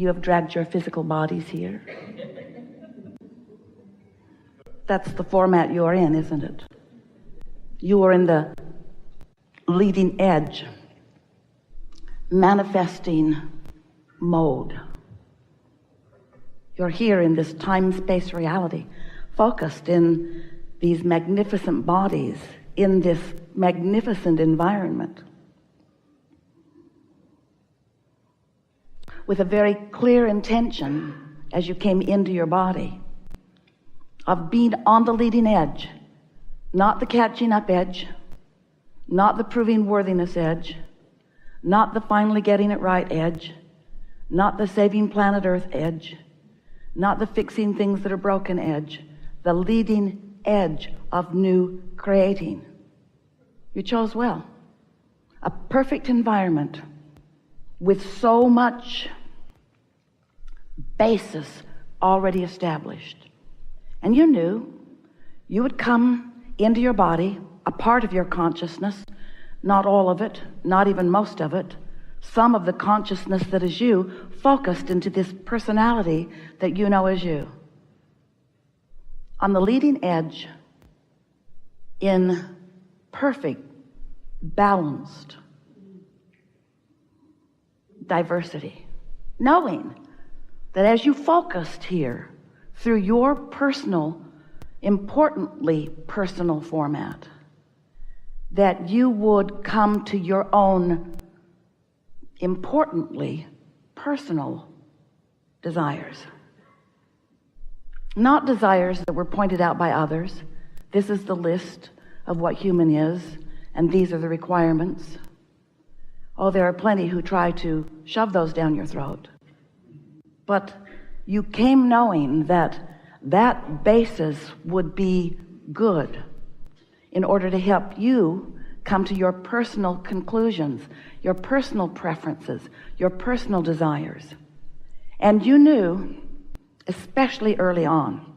you have dragged your physical bodies here. That's the format you're in, isn't it? You are in the leading edge, manifesting mode. You're here in this time-space reality, focused in these magnificent bodies, in this magnificent environment, with a very clear intention as you came into your body of being on the leading edge, not the catching up edge, not the proving worthiness edge, not the finally getting it right edge, not the saving planet Earth edge, not the fixing things that are broken edge, the leading edge of new creating. You chose well. A perfect environment with so much basis already established. And you knew you would come into your body, a part of your consciousness, not all of it, not even most of it, some of the consciousness that is you, focused into this personality that you know as you. On the leading edge, in perfect, balanced diversity, knowing that as you focused here through your personal, importantly personal format, that you would come to your own importantly personal desires. Not desires that were pointed out by others. This is the list of what human is, and these are the requirements. Oh, there are plenty who try to shove those down your throat. But you came knowing that that basis would be good in order to help you come to your personal conclusions, your personal preferences, your personal desires. And you knew, especially early on,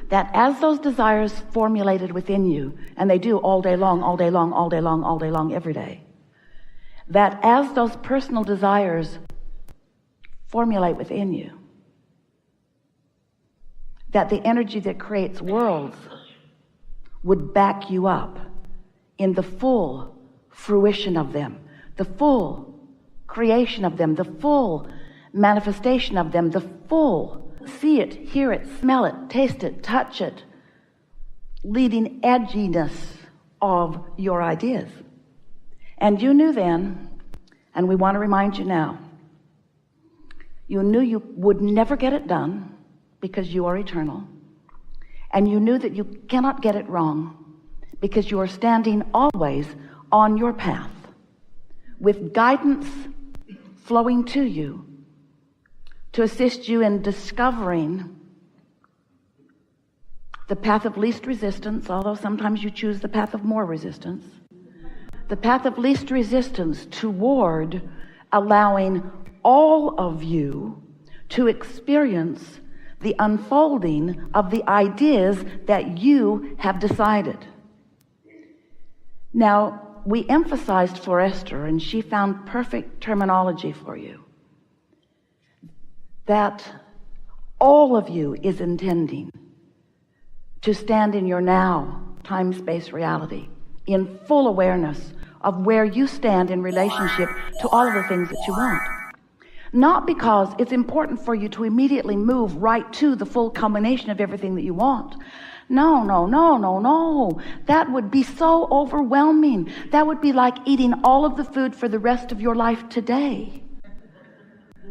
that as those desires formulated within you, and they do all day long, all day long, all day long, all day long, every day, that as those personal desires formulate within you, that the energy that creates worlds would back you up in the full fruition of them, the full creation of them, the full manifestation of them, the full see it, hear it, smell it, taste it, touch it, leading edginess of your ideas. And you knew then, and we want to remind you now, you knew you would never get it done because you are eternal. And you knew that you cannot get it wrong because you are standing always on your path with guidance flowing to you to assist you in discovering the path of least resistance, although sometimes you choose the path of more resistance. The path of least resistance toward allowing all of you to experience the unfolding of the ideas that you have decided. Now, we emphasized for Esther, and she found perfect terminology for you, that all of you is intending to stand in your now time-space reality in full awareness of where you stand in relationship to all of the things that you want. Not because it's important for you to immediately move right to the full culmination of everything that you want. No, no, no, no, no. That would be so overwhelming. That would be like eating all of the food for the rest of your life today.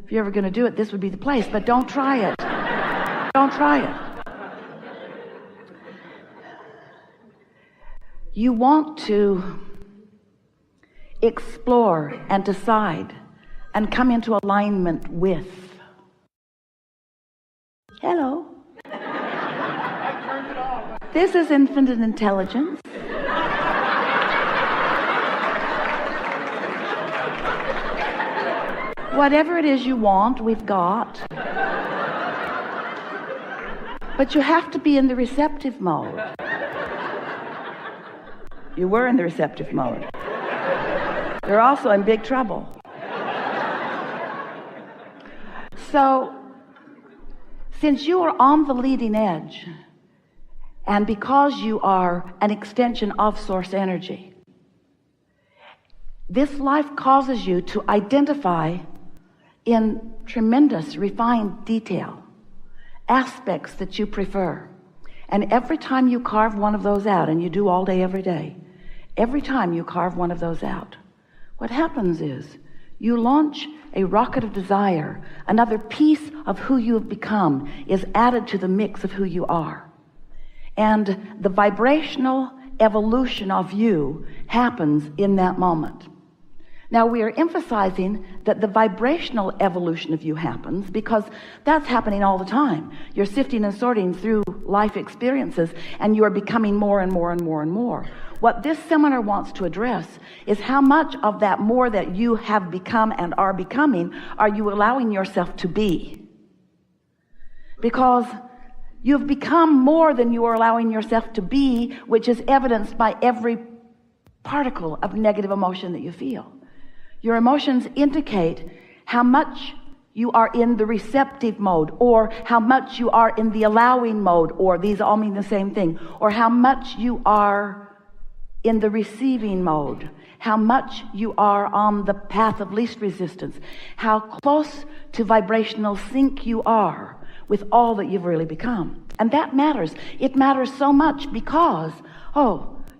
If you're ever going to do it, this would be the place, but don't try it. Don't try it. You want to explore and decide and come into alignment with. Hello. This is infinite intelligence. Whatever it is you want, we've got. But you have to be in the receptive mode. You were in the receptive mode. You're also in big trouble. So, since you are on the leading edge, and because you are an extension of source energy, this life causes you to identify in tremendous refined detail aspects that you prefer. And every time you carve one of those out, and you do all day, every day, every time you carve one of those out, what happens is you launch a rocket of desire. Another piece of who you have become is added to the mix of who you are. And the vibrational evolution of you happens in that moment. Now, we are emphasizing that the vibrational evolution of you happens because that's happening all the time. You're sifting and sorting through life experiences, and you are becoming more and more and more and more. What this seminar wants to address is how much of that more that you have become and are becoming are you allowing yourself to be? Because you've become more than you are allowing yourself to be, which is evidenced by every particle of negative emotion that you feel. Your emotions indicate how much you are in the receptive mode, or how much you are in the allowing mode, or these all mean the same thing, or how much you are in the receiving mode, how much you are on the path of least resistance, how close to vibrational sync you are with all that you've really become. And that matters. It matters so much because,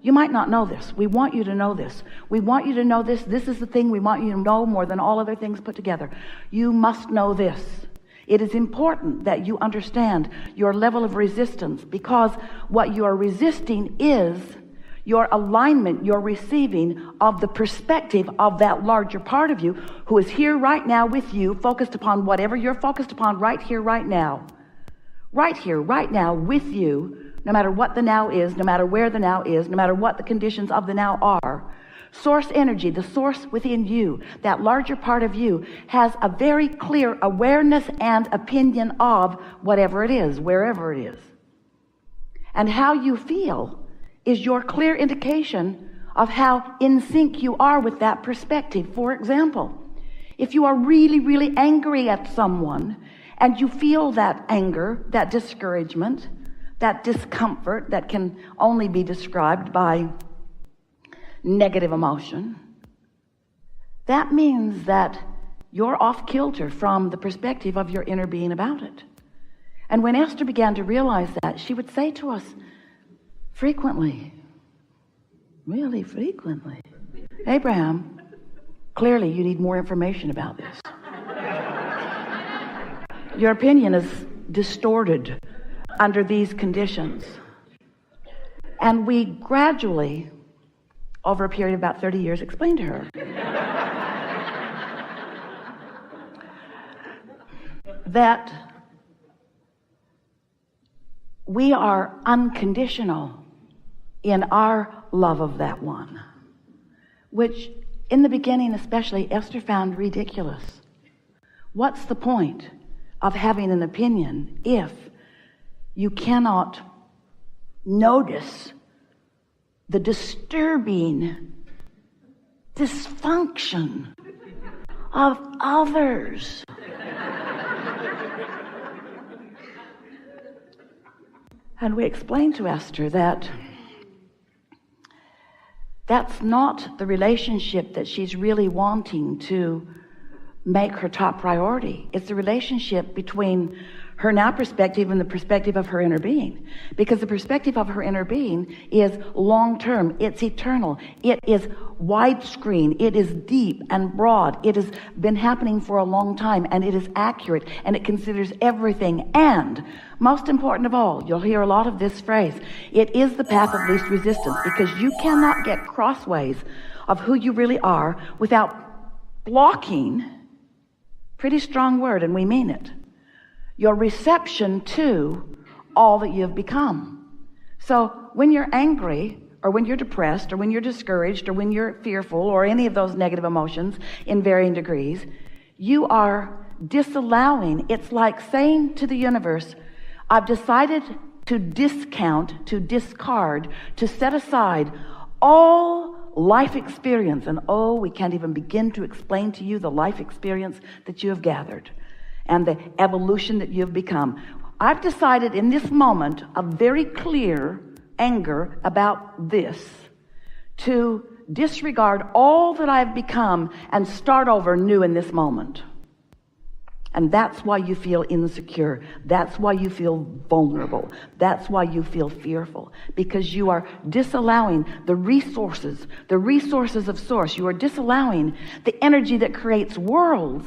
you might not know this. We want you to know this. We want you to know this. This is the thing we want you to know more than all other things put together. You must know this. It is important that you understand your level of resistance, because what you are resisting is your alignment, your receiving of the perspective of that larger part of you who is here right now with you, focused upon whatever you're focused upon right here, right now. Right here, right now with you. No matter what the now is, no matter where the now is, no matter what the conditions of the now are, source energy, the source within you, that larger part of you, has a very clear awareness and opinion of whatever it is, wherever it is. And how you feel is your clear indication of how in sync you are with that perspective. For example, if you are really, really angry at someone, and you feel that anger, that discouragement, that discomfort that can only be described by negative emotion, that means that you're off kilter from the perspective of your inner being about it. And when Esther began to realize that, she would say to us frequently, really frequently, Abraham, clearly you need more information about this. Your opinion is distorted under these conditions. And we gradually, over a period of about 30 years, explained to her that we are unconditional in our love of that one, which in the beginning especially Esther found ridiculous. What's the point of having an opinion if you cannot notice the disturbing dysfunction of others? And we explained to Esther that that's not the relationship that she's really wanting to make her top priority. It's the relationship between her now perspective and the perspective of her inner being. Because the perspective of her inner being is long-term, it's eternal, it is widescreen, it is deep and broad, it has been happening for a long time, and it is accurate, and it considers everything. And most important of all, you'll hear a lot of this phrase, it is the path of least resistance, because you cannot get crossways of who you really are without blocking, pretty strong word, and we mean it, your reception to all that you've become. So when you're angry, or when you're depressed, or when you're discouraged, or when you're fearful, or any of those negative emotions in varying degrees, you are disallowing. It's like saying to the universe, I've decided to discount, to discard, to set aside all life experience. And we can't even begin to explain to you the life experience that you have gathered. and the evolution that you've become. I've decided in this moment of very clear anger about this to disregard all that I've become and start over new in this moment. And that's why you feel insecure. That's why you feel vulnerable. That's why you feel fearful, because you are disallowing the resources of source. You are disallowing the energy that creates worlds.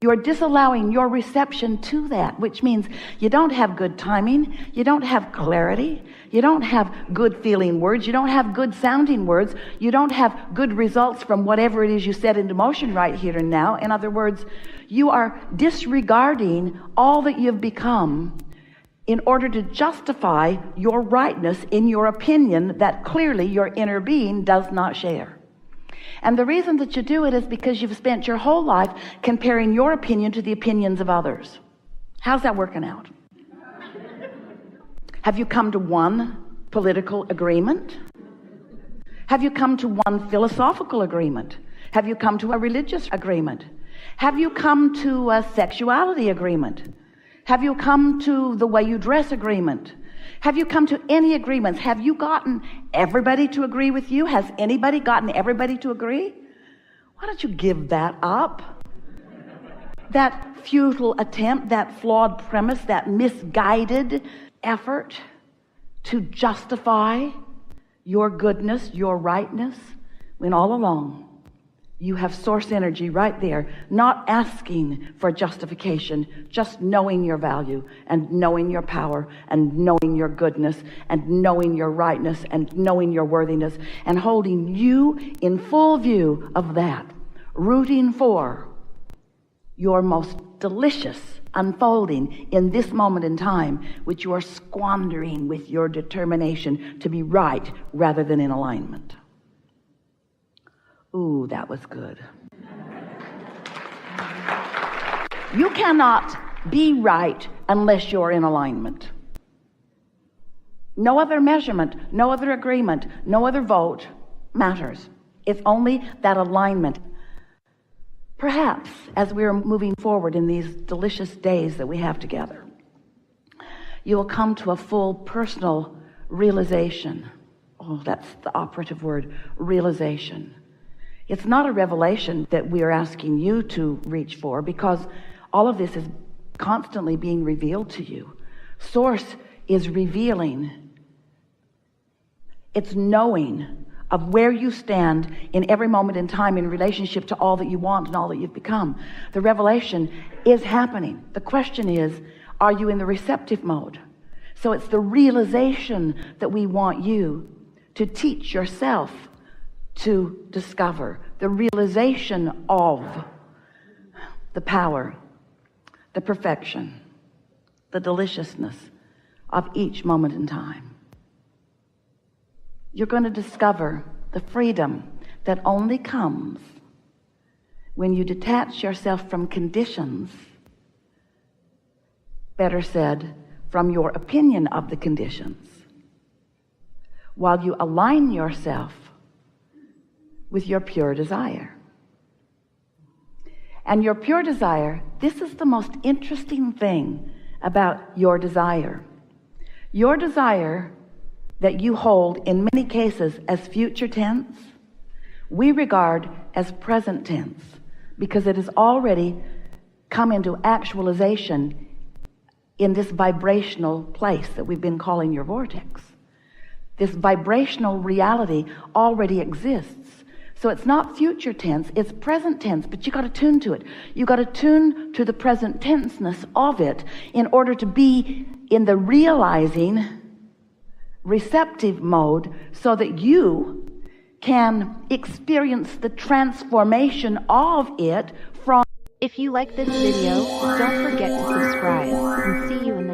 You are disallowing your reception to that, which means you don't have good timing, you don't have clarity, you don't have good feeling words, you don't have good sounding words, you don't have good results from whatever it is you set into motion right here and now. In other words, you are disregarding all that you've become in order to justify your rightness in your opinion that clearly your inner being does not share. And the reason that you do it is because you've spent your whole life comparing your opinion to the opinions of others. How's that working out? Have you come to one political agreement? Have you come to one philosophical agreement? Have you come to a religious agreement? Have you come to a sexuality agreement? Have you come to the way you dress agreement? Have you come to any agreements? Have you gotten everybody to agree with you? Has anybody gotten everybody to agree? Why don't you give that up? That futile attempt, that flawed premise, that misguided effort to justify your goodness, your rightness, when all along you have source energy right there, not asking for justification, just knowing your value and knowing your power and knowing your goodness and knowing your rightness and knowing your worthiness, and holding you in full view of that, rooting for your most delicious unfolding in this moment in time, which you are squandering with your determination to be right rather than in alignment. Ooh, that was good. You cannot be right unless you're in alignment. No other measurement, no other agreement, no other vote matters. It's only that alignment. Perhaps as we're moving forward in these delicious days that we have together, you will come to a full personal realization. Oh, that's the operative word, realization. It's not a revelation that we are asking you to reach for, because all of this is constantly being revealed to you. Source is revealing. It's knowing of where you stand in every moment in time in relationship to all that you want and all that you've become. The revelation is happening. The question is, are you in the receptive mode? So it's the realization that we want you to teach yourself to discover, the realization of the power, the perfection, the deliciousness of each moment in time. You're going to discover the freedom that only comes when you detach yourself from conditions, better said, from your opinion of the conditions, while you align yourself with your pure desire. And your pure desire, this is the most interesting thing about your desire. Your desire that you hold in many cases as future tense, we regard as present tense, because it has already come into actualization in this vibrational place that we've been calling your vortex. This vibrational reality already exists. So it's not future tense, it's present tense, but you got to tune to it. You got to tune to the present tenseness of it in order to be in the realizing, receptive mode, so that you can experience the transformation of it from. If you like this video, don't forget to subscribe, and see you in the